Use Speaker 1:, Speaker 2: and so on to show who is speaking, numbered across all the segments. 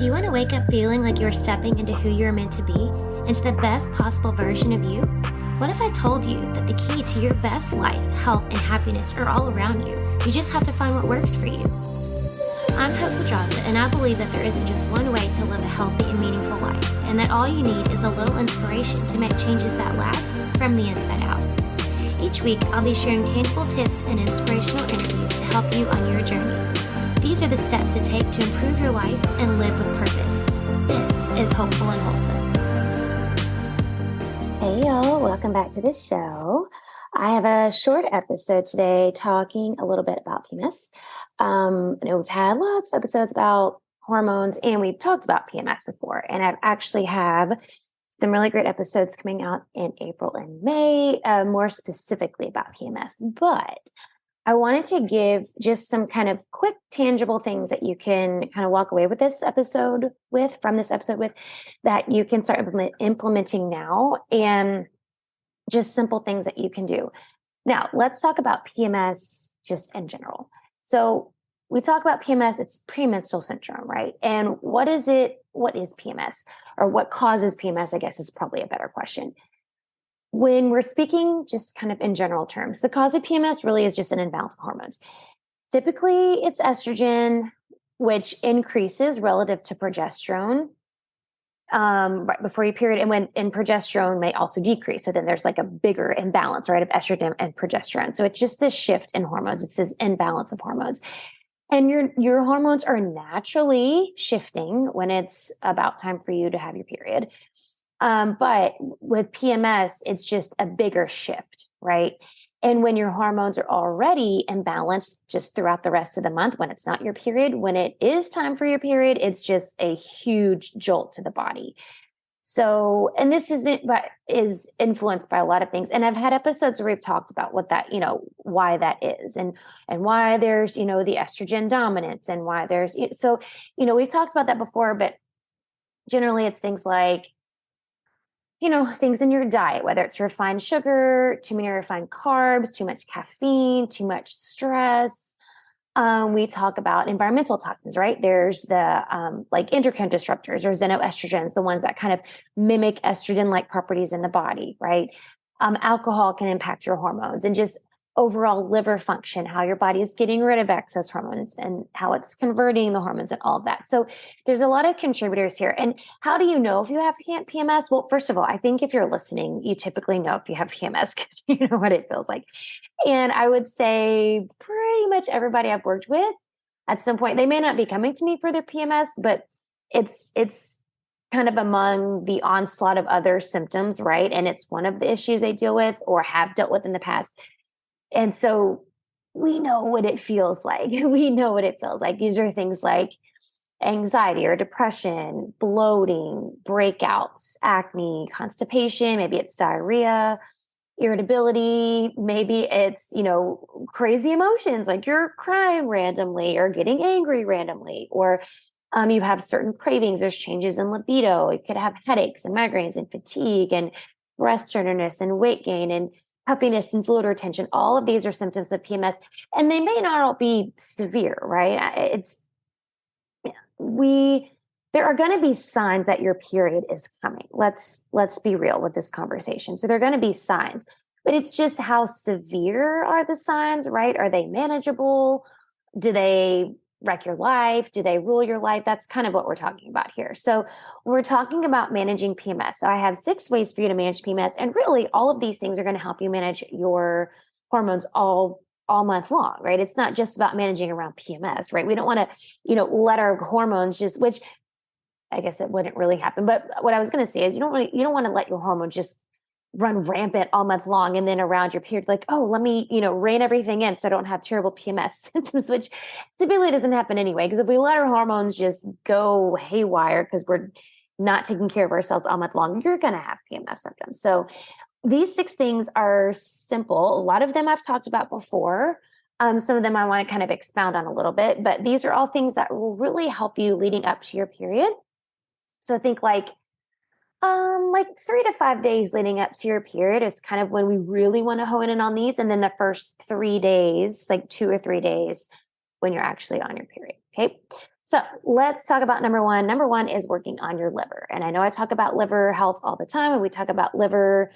Speaker 1: Do you want to wake up feeling like you're stepping into who you're meant to be, into the best possible version of you? What if I told you that the key to your best life, health, and happiness are all around you? You just have to find what works for you. I'm Hope Pedraza, and I believe that there isn't just one way to live a healthy and meaningful life, and that all you need is a little inspiration to make changes that last from the inside out. Each week, I'll be sharing tangible tips and inspirational interviews to help you on your journey. These are the steps to take to improve your life and live with purpose. This is Hopeful and Wholesome. Hey y'all, welcome back to the show. I have a short episode today talking a little bit about PMS. We've had lots of episodes about hormones and we've talked about PMS before. And I actually have some really great episodes coming out in April and May, more specifically about PMS. But I wanted to give just some kind of quick, tangible things that you can kind of walk away with from this episode with, that you can start implementing now, and just simple things that you can do. Now, let's talk about PMS just in general. So we talk about PMS, it's premenstrual syndrome, right? And what is it? What is PMS? Or what causes PMS, I guess, is probably a better question. When we're speaking just kind of in general terms, the cause of PMS really is just an imbalance of hormones. Typically, it's estrogen, which increases relative to progesterone right before your period, and progesterone may also decrease. So then there's like a bigger imbalance, right, of estrogen and progesterone. So it's just this shift in hormones. It's this imbalance of hormones. And your hormones are naturally shifting when it's about time for you to have your period. But with PMS, it's just a bigger shift, right? And when your hormones are already imbalanced just throughout the rest of the month, when it's not your period, when it is time for your period, it's just a huge jolt to the body. So, and this is influenced by a lot of things. And I've had episodes where we've talked about what that, why that is, and why there's, the estrogen dominance, and why there's, so, we've talked about that before, but generally it's things like, things in your diet, whether it's refined sugar, too many refined carbs, too much caffeine, too much stress. We talk about environmental toxins, right? There's the like endocrine disruptors or xenoestrogens, the ones that kind of mimic estrogen-like properties in the body, right? Alcohol can impact your hormones, and just overall liver function, how your body is getting rid of excess hormones and how it's converting the hormones and all of that. So there's a lot of contributors here. And how do you know if you have PMS? Well, first of all, I think if you're listening, you typically know if you have PMS because you know what it feels like. And I would say pretty much everybody I've worked with at some point, they may not be coming to me for their PMS, but it's kind of among the onslaught of other symptoms, right? And it's one of the issues they deal with or have dealt with in the past. And so we know what it feels like. We know what it feels like. These are things like anxiety or depression, bloating, breakouts, acne, constipation, maybe it's diarrhea, irritability, maybe it's, crazy emotions, like you're crying randomly or getting angry randomly, or you have certain cravings, there's changes in libido. You could have headaches and migraines and fatigue and breast tenderness and weight gain and puffiness and fluid retention. All of these are symptoms of PMS, and they may not all be severe, right? There are going to be signs that your period is coming. Let's be real with this conversation. So there are going to be signs, but it's just how severe are the signs, right? Are they manageable? Do they wreck your life? Do they rule your life? That's kind of what we're talking about here. So we're talking about managing PMS. So I have 6 ways for you to manage PMS. And really all of these things are going to help you manage your hormones all month long, right? It's not just about managing around PMS, right? We don't want to, let our hormones which I guess it wouldn't really happen. But what I was going to say is you don't want to let your hormones just run rampant all month long, and then around your period, like, oh, let me, rein everything in so I don't have terrible PMS symptoms, which typically doesn't happen anyway. Because if we let our hormones just go haywire because we're not taking care of ourselves all month long, you're going to have PMS symptoms. So these 6 things are simple. A lot of them I've talked about before. Some of them I want to kind of expound on a little bit, but these are all things that will really help you leading up to your period. So think like 3 to 5 days leading up to your period is kind of when we really want to hone in on these. And then the first 3 days, like 2 or 3 days when you're actually on your period. Okay. So let's talk about number one. Number one is working on your liver. And I know I talk about liver health all the time, and we talk about liver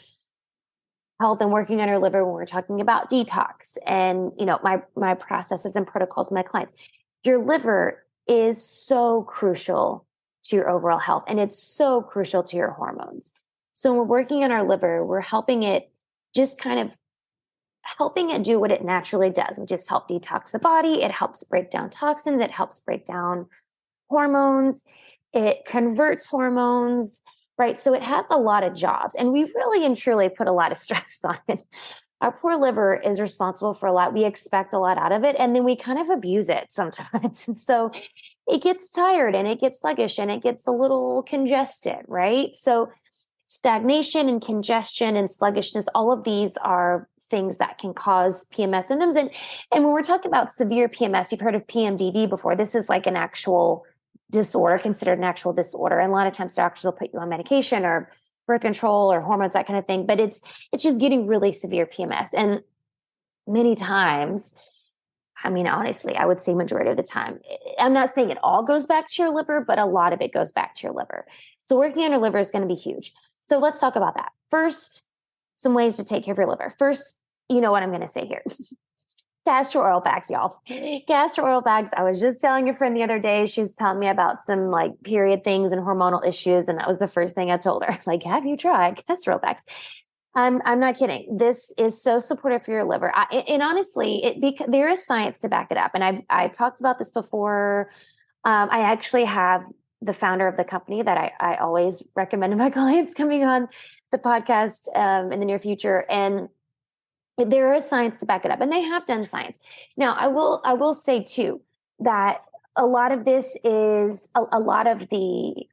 Speaker 1: health and working on your liver when we're talking about detox and, my processes and protocols with my clients. Your liver is so crucial to your overall health, and it's so crucial to your hormones. So when we're working on our liver, we're helping it do what it naturally does, which is help detox the body. It helps break down toxins. It helps break down hormones. It converts hormones, right? So it has a lot of jobs, and we really and truly put a lot of stress on it. Our poor liver is responsible for a lot. We expect a lot out of it, and then we kind of abuse it sometimes. And so it gets tired and it gets sluggish and it gets a little congested, right? So stagnation and congestion and sluggishness, all of these are things that can cause PMS symptoms. And when we're talking about severe PMS, you've heard of PMDD before. This is like an actual disorder, considered an actual disorder. And a lot of times doctors will put you on medication or birth control or hormones, that kind of thing. But it's just getting really severe PMS. And many times, I mean, honestly, I would say majority of the time, I'm not saying it all goes back to your liver, but a lot of it goes back to your liver. So working on your liver is going to be huge. So let's talk about that. First, some ways to take care of your liver. First, you know what I'm going to say here. Castor oil bags, y'all. Castor oil bags. I was just telling your friend the other day, she was telling me about some like period things and hormonal issues. And that was the first thing I told her. Like, have you tried castor oil bags? I'm not kidding. This is so supportive for your liver. And honestly, there is science to back it up. And I've talked about this before. I actually have the founder of the company that I always recommend to my clients coming on the podcast in the near future. And there is science to back it up, and they have done science. Now, I will say too that a lot of this is a lot of the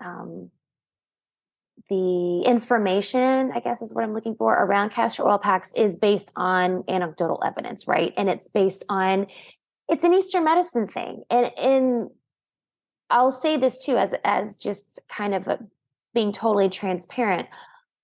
Speaker 1: information, I guess is what I'm looking for, around castor oil packs is based on anecdotal evidence, right? And it's an Eastern medicine thing, and I'll say this too as just kind of being totally transparent.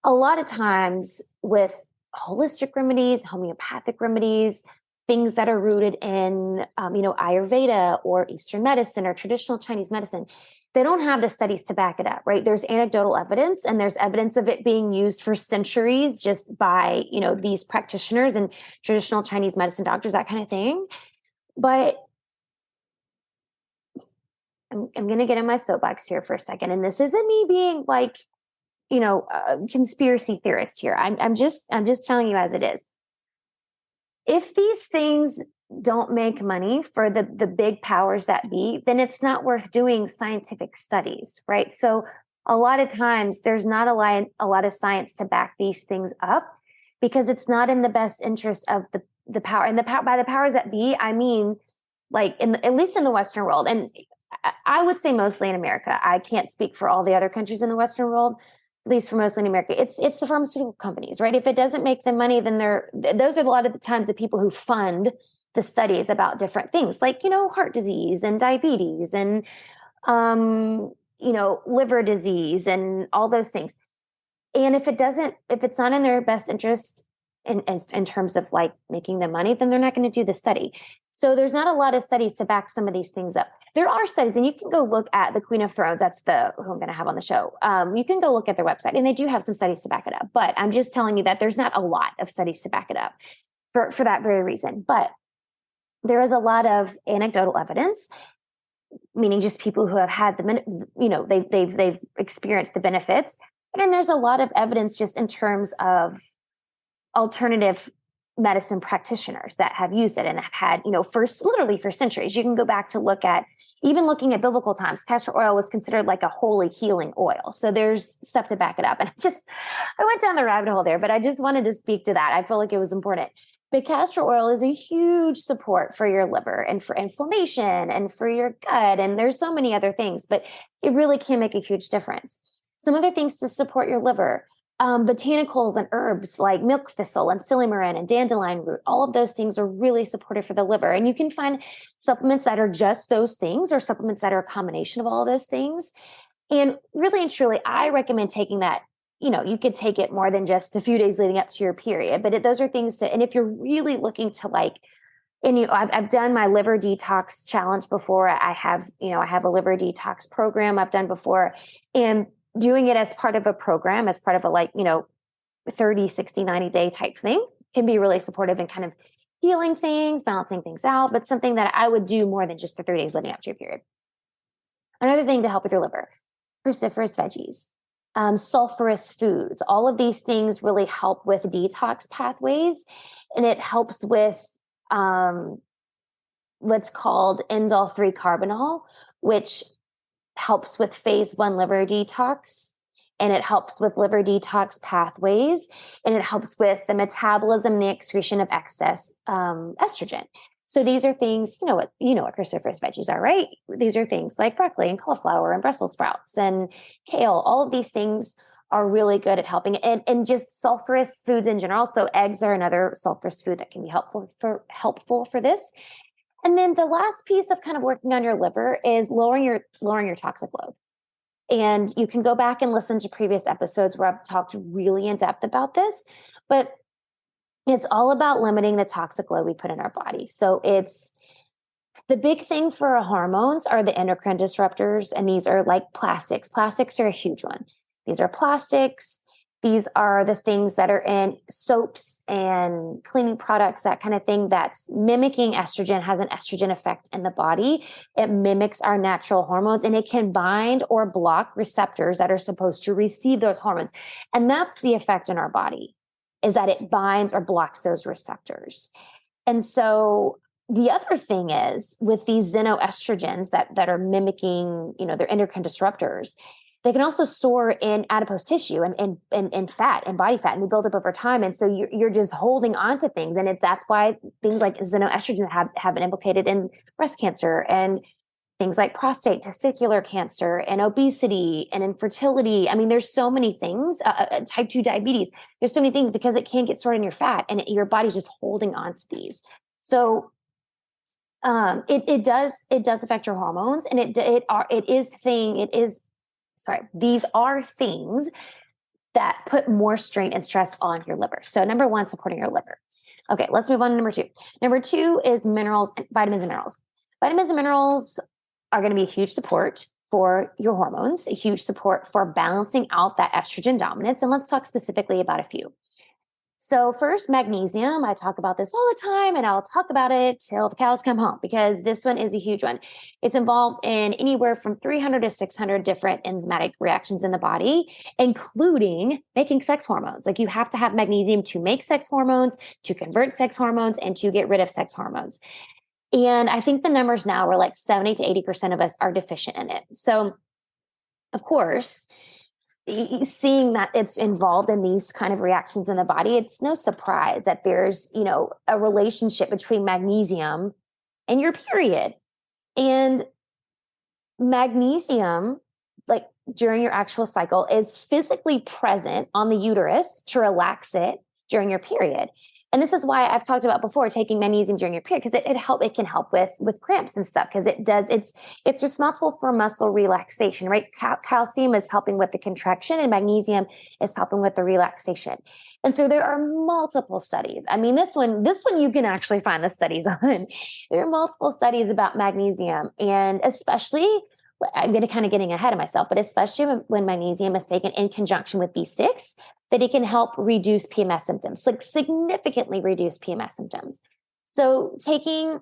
Speaker 1: A lot of times with holistic remedies, homeopathic remedies, things that are rooted in, Ayurveda or Eastern medicine or traditional Chinese medicine, they don't have the studies to back it up, right? There's anecdotal evidence, and there's evidence of it being used for centuries just by, these practitioners and traditional Chinese medicine doctors, that kind of thing. But I'm going to get in my soapbox here for a second. And this isn't me being like, a conspiracy theorist here. I'm just telling you as it is. If these things don't make money for the big powers that be, then it's not worth doing scientific studies, right? So a lot of times there's not a lot of science to back these things up, because it's not in the best interest of the power. And by the powers that be, I mean, like at least in the Western world, and I would say mostly in America. I can't speak for all the other countries in the Western world, at least for mostly in America. It's the pharmaceutical companies, right? If it doesn't make them money, then those are a lot of the times the people who fund the studies about different things, like, heart disease and diabetes and, liver disease and all those things. And if it's not in their best interest in terms of like making them money, then they're not going to do the study. So there's not a lot of studies to back some of these things up. There are studies, and you can go look at the Queen of Thrones. That's who I'm going to have on the show. You can go look at their website, and they do have some studies to back it up. But I'm just telling you that there's not a lot of studies to back it up for that very reason. But there is a lot of anecdotal evidence, meaning just people who have had they've experienced the benefits. And there's a lot of evidence just in terms of alternative medicine practitioners that have used it and have had, literally for centuries. You can go back to looking at biblical times. Castor oil was considered like a holy healing oil. So there's stuff to back it up. And I went down the rabbit hole there, but I just wanted to speak to that. I feel like it was important. But castor oil is a huge support for your liver and for inflammation and for your gut. And there's so many other things, but it really can make a huge difference. Some other things to support your liver: botanicals and herbs like milk thistle and silymarin and dandelion root. All of those things are really supportive for the liver. And you can find supplements that are just those things, or supplements that are a combination of all of those things. And really and truly, I recommend taking that. You could take it more than just the few days leading up to your period, but those are things and if you're really looking to like And I've done my liver detox challenge before. I have a liver detox program I've done before, and doing it as part of a program, as part of a 30, 60, 90 day type thing can be really supportive in kind of healing things, balancing things out, but something that I would do more than just the 3 days leading up to your period. Another thing to help with your liver, cruciferous veggies, sulfurous foods, all of these things really help with detox pathways, and it helps with what's called indole 3 carbinol, which helps with phase 1 liver detox, and it helps with liver detox pathways, and it helps with the metabolism and the excretion of excess estrogen. So these are things, what cruciferous veggies are, right? These are things like broccoli and cauliflower and Brussels sprouts and kale. All of these things are really good at helping, and just sulfurous foods in general. So eggs are another sulfurous food that can be helpful for this. And then the last piece of kind of working on your liver is lowering your toxic load. And you can go back and listen to previous episodes where I've talked really in depth about this, but it's all about limiting the toxic load we put in our body. So it's the big thing for our hormones are the endocrine disruptors, and these are like plastics. Plastics are a huge one. These are plastics. These are the things that are in soaps and cleaning products, that kind of thing that's mimicking estrogen, has an estrogen effect in the body. It mimics our natural hormones, and it can bind or block receptors that are supposed to receive those hormones. And that's the effect in our body, is that it binds or blocks those receptors. And so the other thing is with these xenoestrogens that are mimicking, they're endocrine disruptors, they can also store in adipose tissue and fat and body fat, and they build up over time. And so you're just holding on to things. And that's why things like xenoestrogen have been implicated in breast cancer and things like prostate, testicular cancer, and obesity and infertility. I mean, there's so many things, type 2 diabetes. There's so many things because it can't get stored in your fat, and your body's just holding on to these. So it does affect your hormones, and these are things that put more strain and stress on your liver. So number 1, supporting your liver. Okay, let's move on to number 2. Number 2 is minerals, vitamins and minerals. Vitamins and minerals are going to be a huge support for your hormones, a huge support for balancing out that estrogen dominance. And let's talk specifically about a few. So first, magnesium. I talk about this all the time, and I'll talk about it till the cows come home, because this one is a huge one. It's involved in anywhere from 300 to 600 different enzymatic reactions in the body, including making sex hormones. Like, you have to have magnesium to make sex hormones, to convert sex hormones, and to get rid of sex hormones. And I think the numbers now are like 70 to 80% of us are deficient in it. So, of course, seeing that it's involved in these kind of reactions in the body, it's no surprise that there's, a relationship between magnesium and your period. And magnesium, like during your actual cycle, is physically present on the uterus to relax it during your period. And this is why I've talked about before taking magnesium during your period, because it can help with cramps and stuff, because it's responsible for muscle relaxation, right? Calcium is helping with the contraction, and magnesium is helping with the relaxation. And so there are multiple studies. I mean, this one you can actually find the studies on. There are multiple studies about magnesium, and especially, I'm going to kind of getting ahead of myself, but especially when magnesium is taken in conjunction with B6, that it can help reduce PMS symptoms, like significantly reduce PMS symptoms. So taking,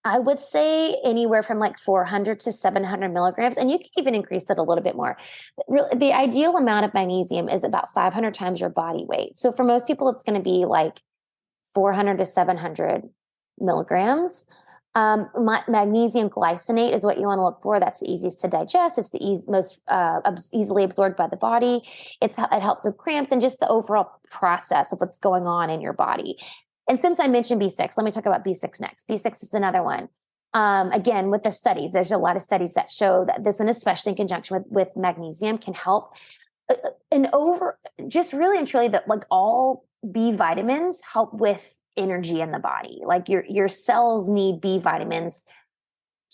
Speaker 1: I would say, anywhere from like 400 to 700 milligrams, and you can even increase it a little bit more. The ideal amount of magnesium is about 500 times your body weight. So for most people, it's going to be like 400 to 700 milligrams. Magnesium glycinate is what you want to look for. That's the easiest to digest. It's the most easily absorbed by the body. It helps with cramps and just the overall process of what's going on in your body. And since I mentioned B6, let me talk about B6 next. B6 is another one. Again, with the studies, there's a lot of studies that show that this one, especially in conjunction with magnesium, can help. Just really and truly, that like all B vitamins help with energy in the body. Like your cells need B vitamins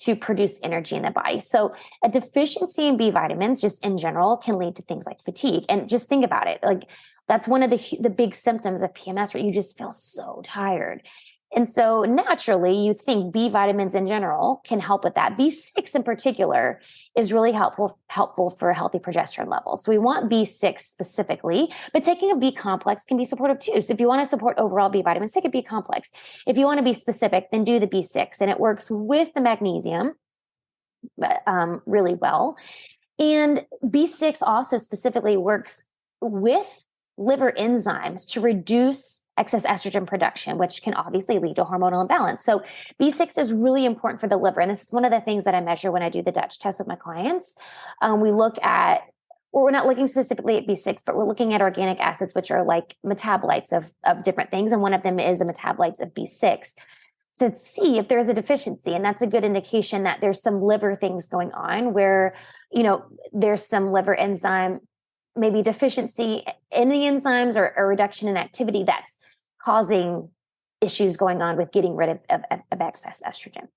Speaker 1: to produce energy in the body. So a deficiency in B vitamins just in general can lead to things like fatigue. And just think about it. Like, that's one of the big symptoms of PMS, where you just feel so tired. And so naturally, you think B vitamins in general can help with that. B6 in particular is really helpful for healthy progesterone levels. So we want B6 specifically, but taking a B complex can be supportive too. So if you want to support overall B vitamins, take a B complex. If you want to be specific, then do the B6, and it works with the magnesium really well. And B6 also specifically works with liver enzymes to reduce excess estrogen production, which can obviously lead to hormonal imbalance. So B6 is really important for the liver. And this is one of the things that I measure when I do the Dutch test with my clients. We look at, or we're not looking specifically at B6, but we're looking at organic acids, which are like metabolites of different things. And one of them is the metabolites of B6 to see if there's a deficiency. And that's a good indication that there's some liver things going on where, there's some liver enzyme, maybe deficiency in the enzymes or a reduction in activity that's causing issues going on with getting rid of excess estrogen.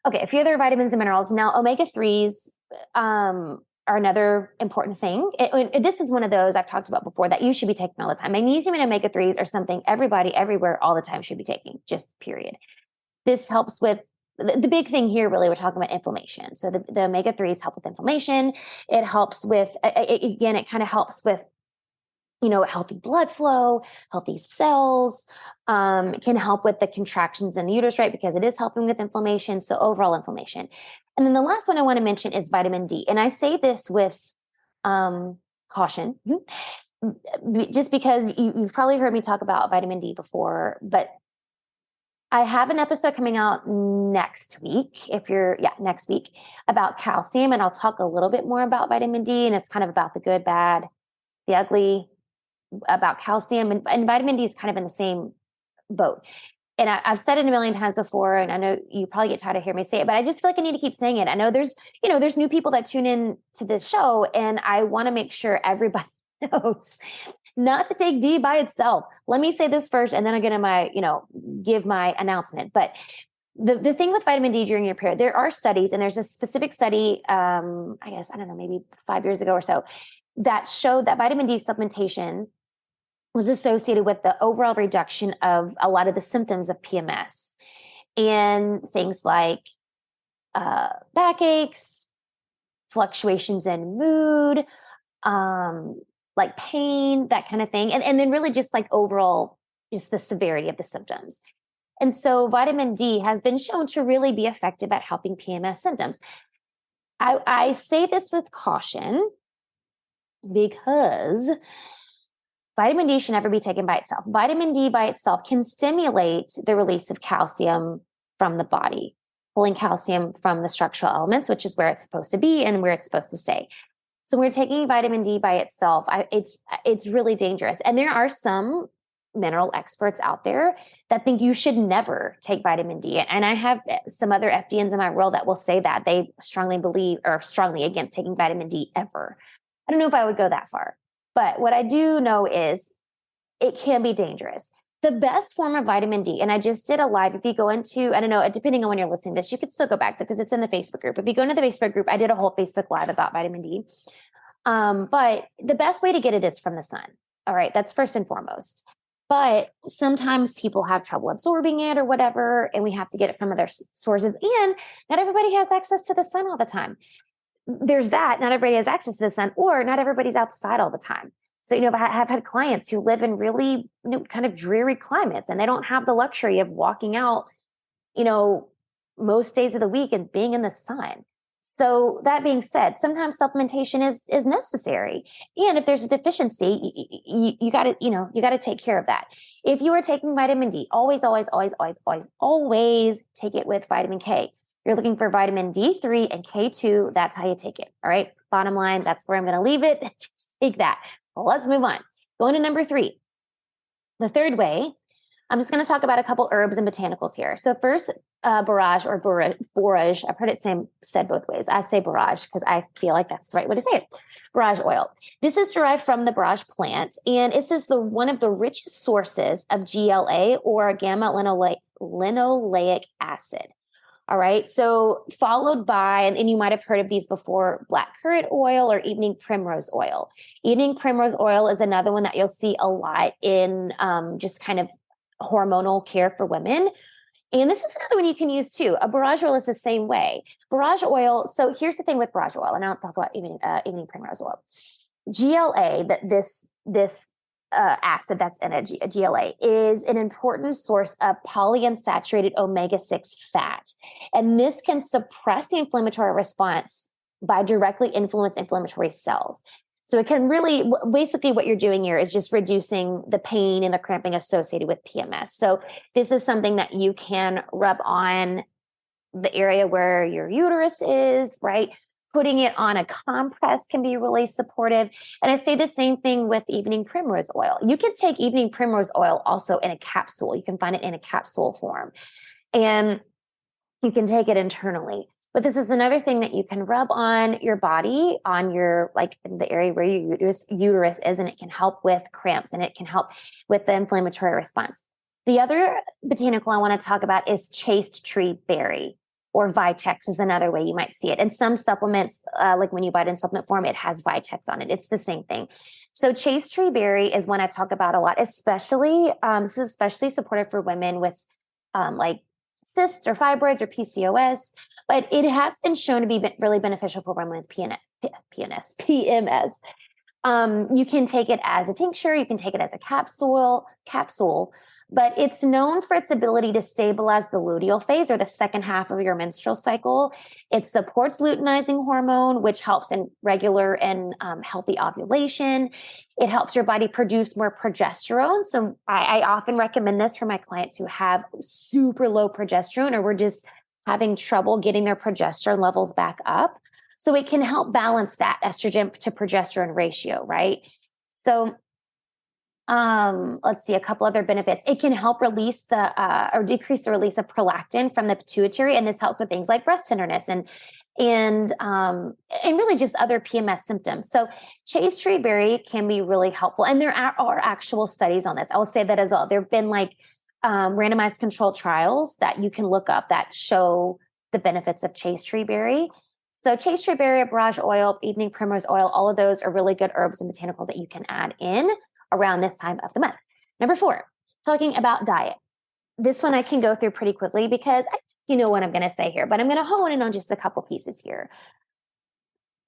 Speaker 1: Okay, a few other vitamins and minerals. Now, omega-3s are another important thing. This is one of those I've talked about before that you should be taking all the time. Magnesium and omega-3s are something everybody, everywhere, all the time should be taking, just period. This helps with the big thing here, really, we're talking about inflammation. So the omega-3s help with inflammation. It helps with, again, it kind of helps with, healthy blood flow, healthy cells, can help with the contractions in the uterus, right? Because it is helping with inflammation. So overall inflammation. And then the last one I want to mention is vitamin D. And I say this with caution, just because you've probably heard me talk about vitamin D before, but I have an episode coming out next week, next week, about calcium. And I'll talk a little bit more about vitamin D. And it's kind of about the good, bad, the ugly, about calcium. And vitamin D is kind of in the same boat. And I've said it a million times before, and I know you probably get tired of hearing me say it, but I just feel like I need to keep saying it. I know there's new people that tune in to this show, and I want to make sure everybody knows not to take D by itself. Let me say this first, and then I'm going to give my announcement. But the thing with vitamin D during your period, there are studies, and there's a specific study, maybe 5 years ago or so, that showed that vitamin D supplementation was associated with the overall reduction of a lot of the symptoms of PMS and things like backaches, fluctuations in mood, like pain, that kind of thing. And then really just like overall, just the severity of the symptoms. And so vitamin D has been shown to really be effective at helping PMS symptoms. I say this with caution because vitamin D should never be taken by itself. Vitamin D by itself can stimulate the release of calcium from the body, pulling calcium from the structural elements, which is where it's supposed to be and where it's supposed to stay. So when we're taking vitamin D by itself, it's really dangerous. And there are some mineral experts out there that think you should never take vitamin D. And I have some other FDNs in my world that will say that they strongly believe or strongly against taking vitamin D ever. I don't know if I would go that far. But what I do know is it can be dangerous. The best form of vitamin D, and I just did a live, if you go into, I don't know, depending on when you're listening to this, you could still go back because it's in the Facebook group. If you go into the Facebook group, I did a whole Facebook live about vitamin D. But the best way to get it is from the sun. All right, that's first and foremost. But sometimes people have trouble absorbing it or whatever, and we have to get it from other sources. And not everybody has access to the sun all the time. There's that. Not everybody has access to the sun, or not everybody's outside all the time. So, I have had clients who live in really, kind of dreary climates, and they don't have the luxury of walking out, most days of the week and being in the sun. So that being said, sometimes supplementation is necessary. And if there's a deficiency, you got to take care of that. If you are taking vitamin D, always take it with vitamin K. You're looking for vitamin D3 and K2. That's how you take it. All right. Bottom line, that's where I'm going to leave it. Just take that. Well, let's move on. Going to number 3. The third way, I'm just going to talk about a couple herbs and botanicals here. So first, borage or borage. I've heard it said both ways. I say borage because I feel like that's the right way to say it. Borage oil. This is derived from the borage plant, and this is one of the richest sources of GLA or gamma linoleic acid. All right. So followed by, and you might have heard of these before, blackcurrant oil or evening primrose oil. Evening primrose oil is another one that you'll see a lot in just kind of hormonal care for women. And this is another one you can use too. A borage oil is the same way. Borage oil. So here's the thing with borage oil, and I'll talk about evening primrose oil. GLA, that this acid that's in a GLA, is an important source of polyunsaturated omega-6 fat, and this can suppress the inflammatory response by directly influence inflammatory cells. So it can really, basically what you're doing here is just reducing the pain and the cramping associated with PMS. So this is something that you can rub on the area where your uterus is, right? Putting it on a compress can be really supportive. And I say the same thing with evening primrose oil. You can take evening primrose oil also in a capsule. You can find it in a capsule form, and you can take it internally. But this is another thing that you can rub on your body, on your, like the area where your uterus is, and it can help with cramps and it can help with the inflammatory response. The other botanical I want to talk about is chaste tree berry, or Vitex is another way you might see it. And some supplements, like when you buy it in supplement form, it has Vitex on it. It's the same thing. So chaste tree berry is one I talk about a lot, especially, this is especially supportive for women with like cysts or fibroids or PCOS, but it has been shown to be really beneficial for women with PMS. You can take it as a tincture, you can take it as a capsule, but it's known for its ability to stabilize the luteal phase, or the second half of your menstrual cycle. It supports luteinizing hormone, which helps in regular and healthy ovulation. It helps your body produce more progesterone. So I often recommend this for my clients who have super low progesterone, or we're just having trouble getting their progesterone levels back up. So it can help balance that estrogen to progesterone ratio, right? So let's see, a couple other benefits. It can help release or decrease the release of prolactin from the pituitary, and this helps with things like breast tenderness and really just other PMS symptoms. So chaste tree berry can be really helpful, and there are actual studies on this. I will say that as well. There have been like randomized controlled trials that you can look up that show the benefits of chaste tree berry. So chaste tree berry, borage oil, evening primrose oil, all of those are really good herbs and botanicals that you can add in around this time of the month. Number 4, talking about diet. This one I can go through pretty quickly because you know what I'm going to say here, but I'm going to hone in on just a couple pieces here.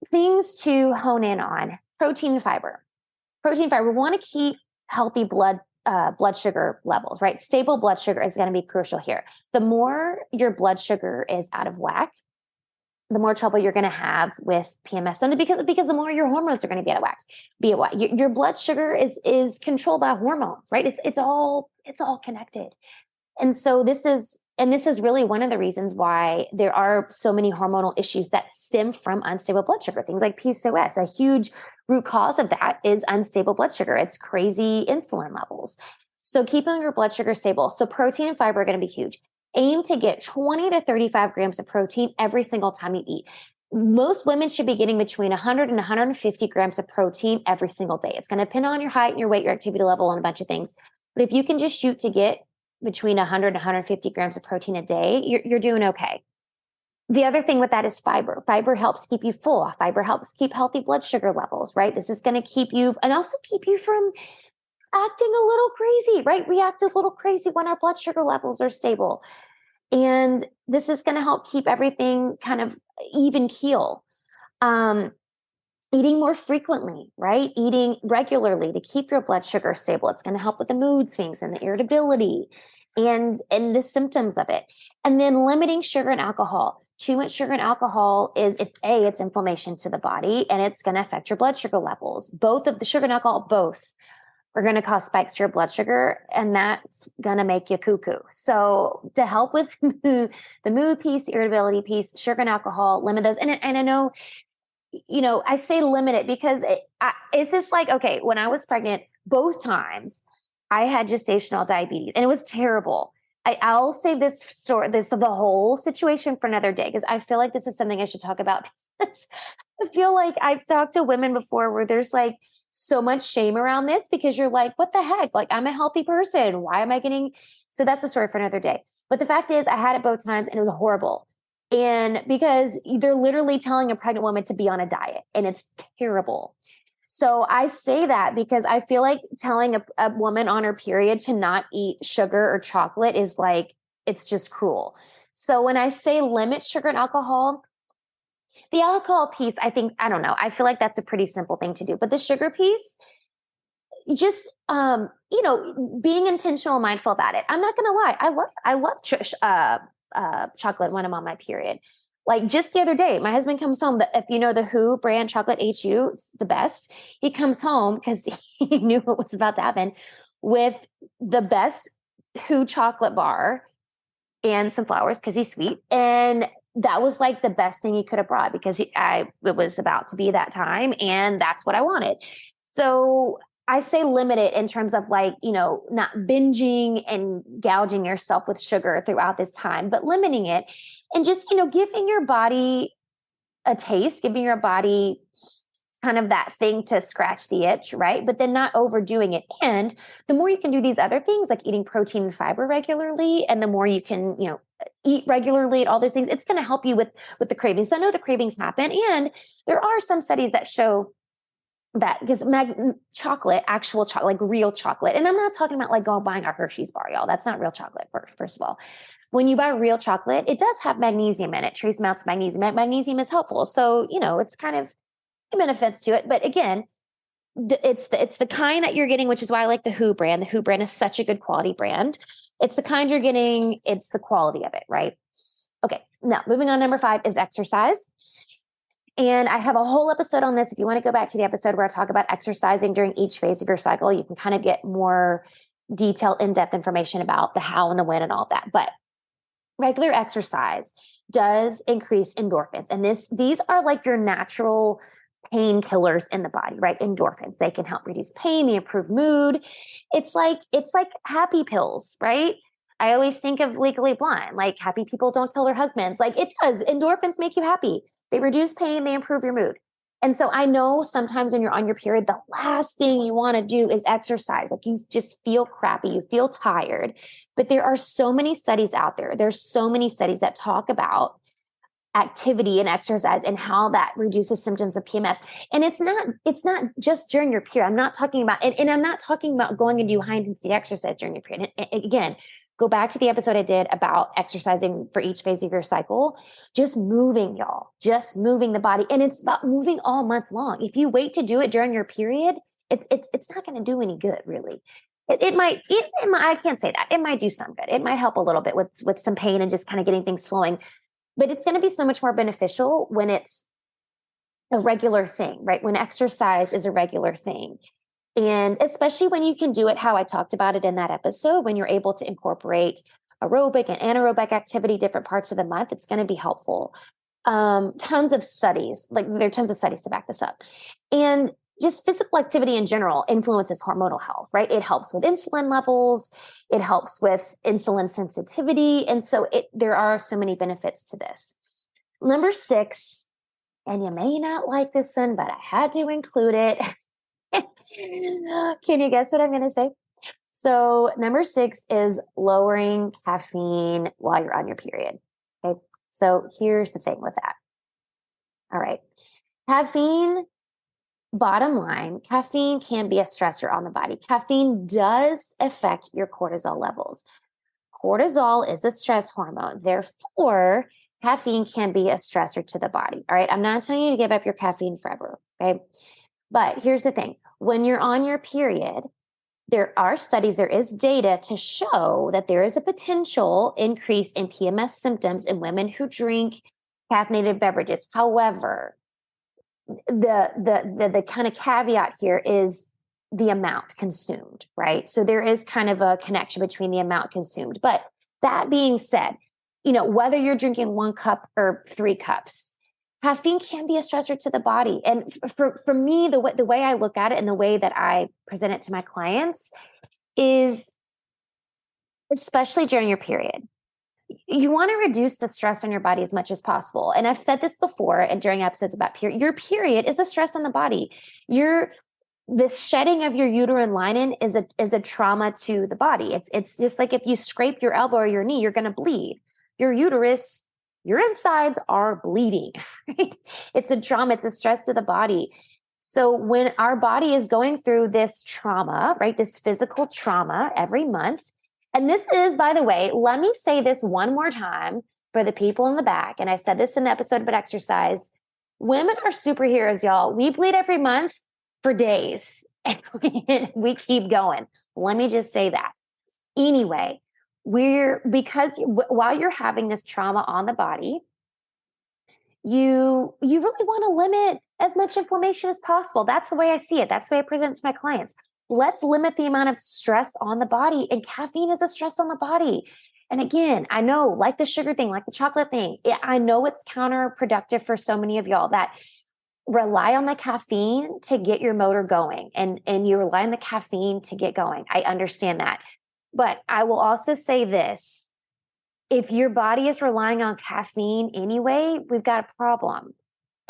Speaker 1: Things to hone in on: protein and fiber. Protein and fiber. We want to keep healthy blood sugar levels, right? Stable blood sugar is going to be crucial here. The more your blood sugar is out of whack, the more trouble you're going to have with PMS, and because the more your hormones are going to be out of whack. Your blood sugar is controlled by hormones, right? It's all connected. And so this is really one of the reasons why there are so many hormonal issues that stem from unstable blood sugar. Things like PCOS, a huge root cause of that is unstable blood sugar. It's crazy insulin levels. So keeping your blood sugar stable. So protein and fiber are going to be huge. Aim to get 20 to 35 grams of protein every single time you eat. Most women should be getting between 100 and 150 grams of protein every single day. It's going to depend on your height and your weight, your activity level, and a bunch of things. But if you can just shoot to get between 100 and 150 grams of protein a day, you're doing okay. The other thing with that is fiber. Fiber helps keep you full. Fiber helps keep healthy blood sugar levels, right? This is going to keep you, and also keep you from acting a little crazy, right? We act a little crazy when our blood sugar levels are stable. And this is going to help keep everything kind of even keel. Eating more frequently, right? Eating regularly to keep your blood sugar stable. It's going to help with the mood swings and the irritability and the symptoms of it. And then limiting sugar and alcohol. Too much sugar and alcohol it's inflammation to the body, and it's going to affect your blood sugar levels. Both of the sugar and alcohol, both are going to cause spikes to your blood sugar, and that's going to make you cuckoo. So to help with the mood piece, the irritability piece, sugar and alcohol, limit those. And I know, I say limit it because it's just like, okay, when I was pregnant, both times I had gestational diabetes, and it was terrible. I'll save the whole situation for another day, because I feel like this is something I should talk about. I feel like I've talked to women before where there's like so much shame around this, because you're like, what the heck? Like, I'm a healthy person. Why am I getting? So that's a story for another day. But the fact is, I had it both times, and it was horrible. And because they're literally telling a pregnant woman to be on a diet, and it's terrible. So I say that because I feel like telling a woman on her period to not eat sugar or chocolate is like, it's just cruel. So when I say limit sugar and alcohol, the alcohol piece, I think, I don't know, I feel like that's a pretty simple thing to do. But the sugar piece, just being intentional and mindful about it. I'm not gonna lie, I love chocolate when I'm on my period. Like just the other day, my husband comes home. If you know the Who brand chocolate HU, it's the best. He comes home because he knew what was about to happen with the best Who chocolate bar and some flowers because he's sweet. And that was like the best thing he could have brought because it was about to be that time, and that's what I wanted. So I say limit it in terms of like, not binging and gouging yourself with sugar throughout this time, but limiting it and just, giving your body a taste, giving your body kind of that thing to scratch the itch, right? But then not overdoing it. And the more you can do these other things, like eating protein and fiber regularly, and the more you can, eat regularly and all those things, it's going to help you with the cravings. I know the cravings happen. And there are some studies that show that because chocolate, actual chocolate, like real chocolate. And I'm not talking about like going buying a Hershey's bar, y'all. That's not real chocolate, first of all. When you buy real chocolate, it does have magnesium in it, trace amounts of magnesium. Magnesium is helpful. So, it's kind of benefits to it. But again, it's the kind that you're getting, which is why I like the Who brand. The Who brand is such a good quality brand. It's the kind you're getting. It's the quality of it, right? Okay. Now, moving on, number 5 is exercise. And I have a whole episode on this. If you want to go back to the episode where I talk about exercising during each phase of your cycle, you can kind of get more detailed, in-depth information about the how and the when and all of that. But regular exercise does increase endorphins. And these are like your natural painkillers in the body, right? Endorphins. They can help reduce pain, they improve mood. It's like happy pills, right? I always think of Legally Blonde, like happy people don't kill their husbands. Like it does. Endorphins make you happy. They reduce pain, they improve your mood. And so I know sometimes when you're on your period, the last thing you want to do is exercise. Like you just feel crappy, you feel tired. But there are so many studies out there. There's so many studies that talk about activity and exercise and how that reduces symptoms of PMS. And it's not just during your period. I'm not talking about, and I'm not talking about going and do high intensity exercise during your period. And again, go back to the episode I did about exercising for each phase of your cycle. Just moving, y'all, just moving the body. And it's about moving all month long. If you wait to do it during your period, it's not going to do any good, really. It might, I can't say that. It might do some good. It might help a little bit with some pain and just kind of getting things flowing. But it's going to be so much more beneficial when it's a regular thing, right? When exercise is a regular thing. And especially when you can do it how I talked about it in that episode, when you're able to incorporate aerobic and anaerobic activity, different parts of the month, it's going to be helpful. Tons of studies, like there are tons of studies to back this up. And just physical activity in general influences hormonal health, right? It helps with insulin levels. It helps with insulin sensitivity. And so there are so many benefits to this. Number 6, and you may not like this one, but I had to include it. Can you guess what I'm going to say? So number 6 is lowering caffeine while you're on your period. Okay. So here's the thing with that. All right. Caffeine, bottom line, caffeine can be a stressor on the body. Caffeine does affect your cortisol levels. Cortisol is a stress hormone. Therefore, caffeine can be a stressor to the body. All right. I'm not telling you to give up your caffeine forever. Okay. But here's the thing. When you're on your period, there are studies, there is data to show that there is a potential increase in PMS symptoms in women who drink caffeinated beverages. However, the kind of caveat here is the amount consumed, right? So there is kind of a connection between the amount consumed. But that being said, whether you're drinking 1 cup or 3 cups, caffeine can be a stressor to the body. And for me, the way I look at it and the way that I present it to my clients is, especially during your period, you want to reduce the stress on your body as much as possible. And I've said this before and during episodes about period, your period is a stress on the body. The shedding of your uterine lining is a trauma to the body. It's just like if you scrape your elbow or your knee, you're going to bleed. Your uterus, your insides are bleeding, right? It's a trauma. It's a stress to the body. So when our body is going through this trauma, right, this physical trauma every month, and this is, by the way, let me say this one more time for the people in the back. And I said this in the episode about exercise. Women are superheroes, y'all. We bleed every month for days and we keep going. Let me just say that. Anyway, while you're having this trauma on the body, you really want to limit as much inflammation as possible. That's the way I see it. That's the way I present it to my clients. Let's limit the amount of stress on the body, and caffeine is a stress on the body. And again, I know, like the sugar thing, like the chocolate thing, I know it's counterproductive for so many of y'all that rely on the caffeine to get your motor going, and you rely on the caffeine to get going. I understand that. But I will also say this. If your body is relying on caffeine anyway, we've got a problem.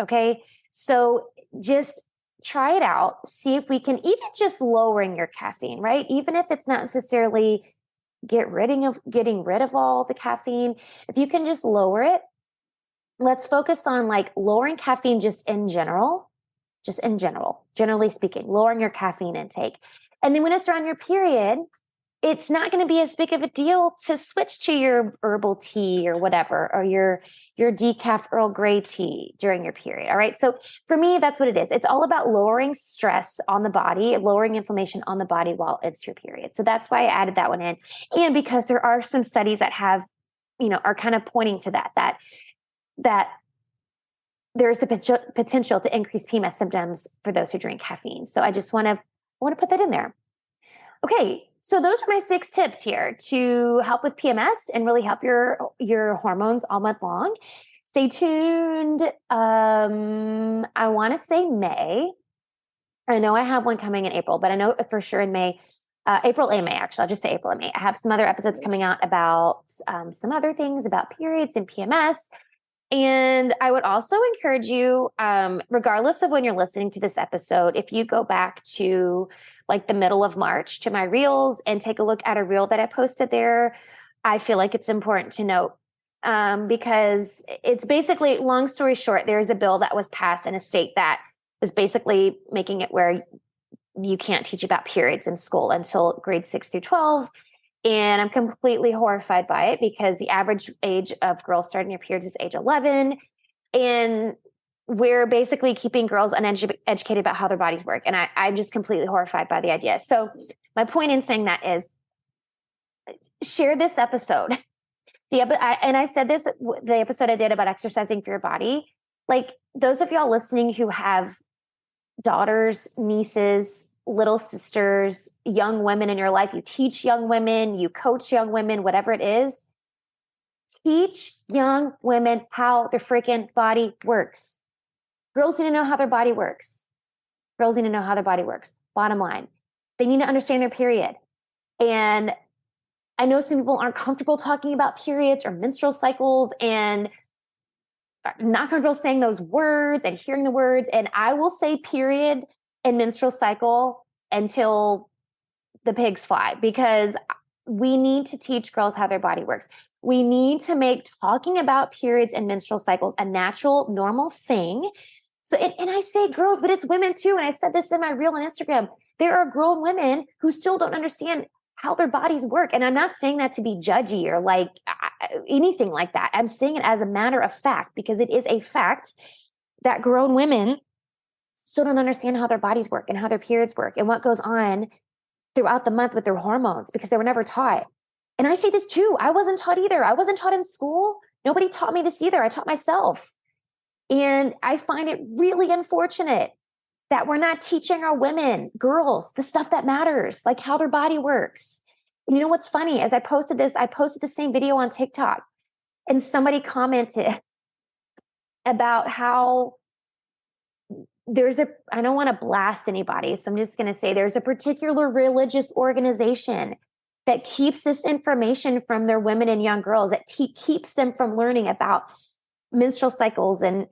Speaker 1: Okay. So just try it out. See if we can, even just lowering your caffeine, right? Even if it's not necessarily getting rid of all the caffeine, if you can just lower it, let's focus on like lowering caffeine generally speaking, lowering your caffeine intake. And then when it's around your period, it's not going to be as big of a deal to switch to your herbal tea or whatever, or your decaf Earl Grey tea during your period. All right. So for me, that's what it is. It's all about lowering stress on the body, lowering inflammation on the body while it's your period. So that's why I added that one in. And because there are some studies that have, are kind of pointing to that there's the potential to increase PMS symptoms for those who drink caffeine. So I just want to put that in there. Okay. So those are my 6 tips here to help with PMS and really help your hormones all month long. Stay tuned. I want to say May. I know I have one coming in April, but I know for sure in May, April and May, actually. I'll just say April and May. I have some other episodes coming out about some other things about periods and PMS. And I would also encourage you, regardless of when you're listening to this episode, if you go back to like the middle of March to my reels and take a look at a reel that I posted there, I feel like it's important to note because it's basically, long story short, there's a bill that was passed in a state that is basically making it where you can't teach about periods in school until grades 6 through 12. And I'm completely horrified by it because the average age of girls starting their periods is age 11. And we're basically keeping girls uneducated about how their bodies work. And I'm just completely horrified by the idea. So my point in saying that is share this episode. And I said this, the episode I did about exercising for your body, like those of y'all listening who have daughters, nieces, little sisters, young women in your life, you teach young women, you coach young women, whatever it is, teach young women how the freaking body works. Girls need to know how their body works. Girls need to know how their body works. Bottom line, they need to understand their period. And I know some people aren't comfortable talking about periods or menstrual cycles and not comfortable saying those words and hearing the words. And I will say period and menstrual cycle until the pigs fly, because we need to teach girls how their body works. We need to make talking about periods and menstrual cycles a natural, normal thing. So, and I say girls, but it's women too. And I said this in my reel on Instagram. There are grown women who still don't understand how their bodies work. And I'm not saying that to be judgy or like anything like that. I'm saying it as a matter of fact, because it is a fact that grown women still don't understand how their bodies work and how their periods work and what goes on throughout the month with their hormones, because they were never taught. And I say this too. I wasn't taught either. I wasn't taught in school. Nobody taught me this either. I taught myself. And I find it really unfortunate that we're not teaching our women, girls, the stuff that matters, like how their body works. And you know what's funny? As I posted the same video on TikTok, and somebody commented about how I don't want to blast anybody, so I'm just going to say there's a particular religious organization that keeps this information from their women and young girls, that keeps them from learning about menstrual cycles and,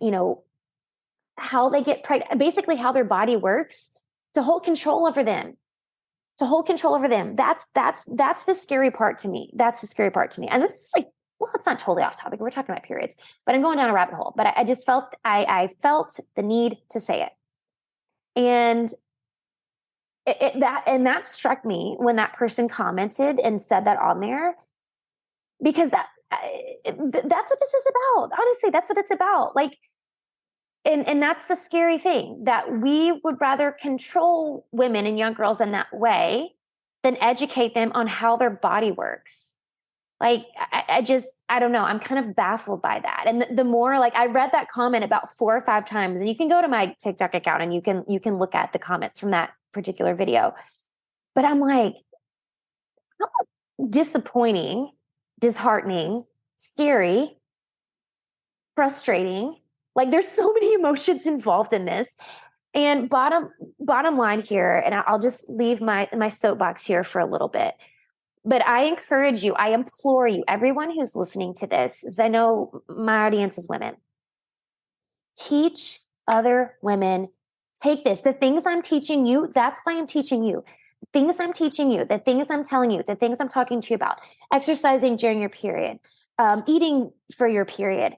Speaker 1: how they get pregnant, basically how their body works, to hold control over them, That's the scary part to me. That's the scary part to me. And this is like, well, it's not totally off topic. We're talking about periods, but I'm going down a rabbit hole. But I just felt, I felt the need to say it. And that struck me when that person commented and said that on there, because that's what this is about. Honestly, that's what it's about. Like, and that's the scary thing, that we would rather control women and young girls in that way than educate them on how their body works. Like, I don't know. I'm kind of baffled by that. And the more, like, I read that comment about 4 or 5 times, and you can go to my TikTok account and you can look at the comments from that particular video. But I'm like, how disappointing, disheartening, scary, frustrating. Like, there's so many emotions involved in this. And bottom line here, and I'll just leave my soapbox here for a little bit. But I encourage you, I implore you, everyone who's listening to this, as I know my audience is women, teach other women. Take this. The things I'm teaching you, that's why I'm teaching you. The things I'm teaching you, the things I'm telling you, the things I'm talking to you about, exercising during your period, eating for your period,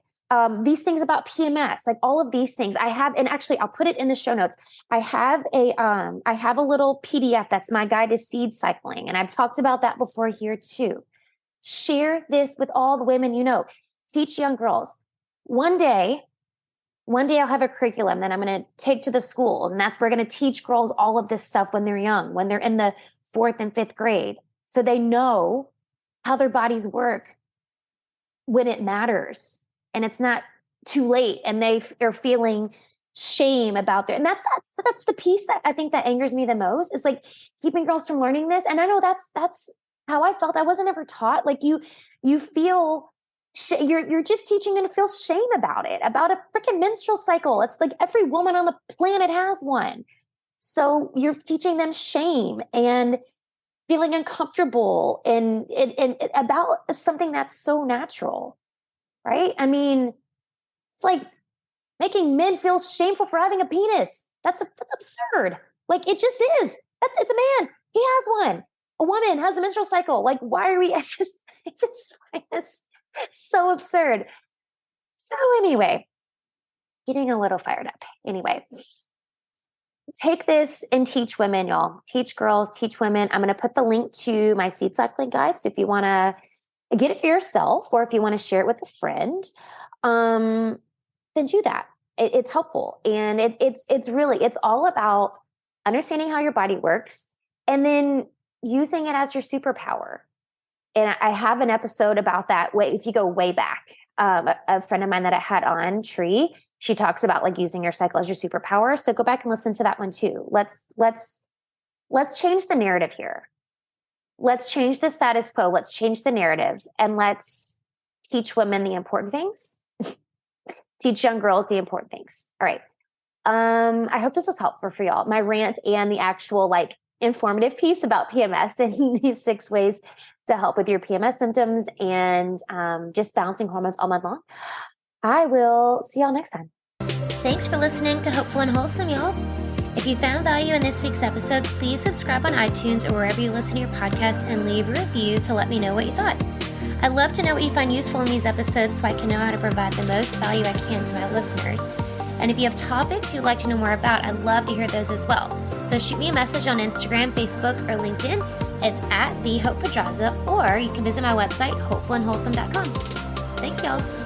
Speaker 1: these things about PMS, like all of these things I have, and actually I'll put it in the show notes. I have a little PDF that's my guide to seed cycling. And I've talked about that before here too. Share this with all the women you know. Teach young girls. One day I'll have a curriculum that I'm going to take to the schools. And that's, we're going to teach girls all of this stuff when they're young, when they're in the 4th and 5th grade. So they know how their bodies work when it matters. And it's not too late, and they are feeling shame about their, and that's the piece that I think that angers me the most, is like keeping girls from learning this. And I know that's how I felt. I wasn't ever taught. Like, you feel you're just teaching them to feel shame about it, about a freaking menstrual cycle. It's like every woman on the planet has one. So you're teaching them shame and feeling uncomfortable and about something that's so natural. Right? I mean, it's like making men feel shameful for having a penis. That's absurd. Like, it just is. It's a man. He has one. A woman has a menstrual cycle. Like, why are we? I just find this so absurd. So anyway, getting a little fired up. Anyway, take this and teach women, y'all. Teach girls, teach women. I'm going to put the link to my seed cycling guide. So if you want to get it for yourself, or if you want to share it with a friend, then do that. It's helpful. And it's all about understanding how your body works and then using it as your superpower. And I have an episode about that. If you go way back, a friend of mine that I had on, Tree, she talks about like using your cycle as your superpower. So go back and listen to that one too. Let's change the narrative here. Let's change the status quo. Let's change the narrative, and let's teach women the important things. Teach young girls the important things. All right. I hope this was helpful for y'all. My rant and the actual like informative piece about PMS and these 6 ways to help with your PMS symptoms and just balancing hormones all month long. I will see y'all next time.
Speaker 2: Thanks for listening to Hopeful and Wholesome, y'all. If you found value in this week's episode, please subscribe on iTunes or wherever you listen to your podcast and leave a review to let me know what you thought. I'd love to know what you find useful in these episodes so I can know how to provide the most value I can to my listeners. And if you have topics you'd like to know more about, I'd love to hear those as well. So shoot me a message on Instagram, Facebook, or LinkedIn. It's @TheHopePedraza, or you can visit my website, hopefulandwholesome.com. Thanks, y'all.